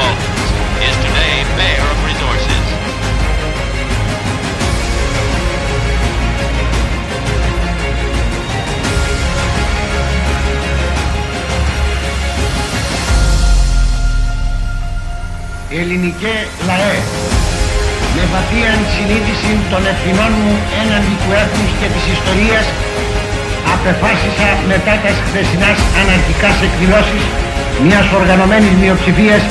Balkans, is today bare of resources. Ελληνικέ λαέ, με βαθία συνείδηση των ευθυνών μου έναντι του έθνους και της ιστορίας, απεφάσισα μετά τα χθεσινάς αναρχικάς εκδηλώσεις μιας οργανωμένης μειοψηφίας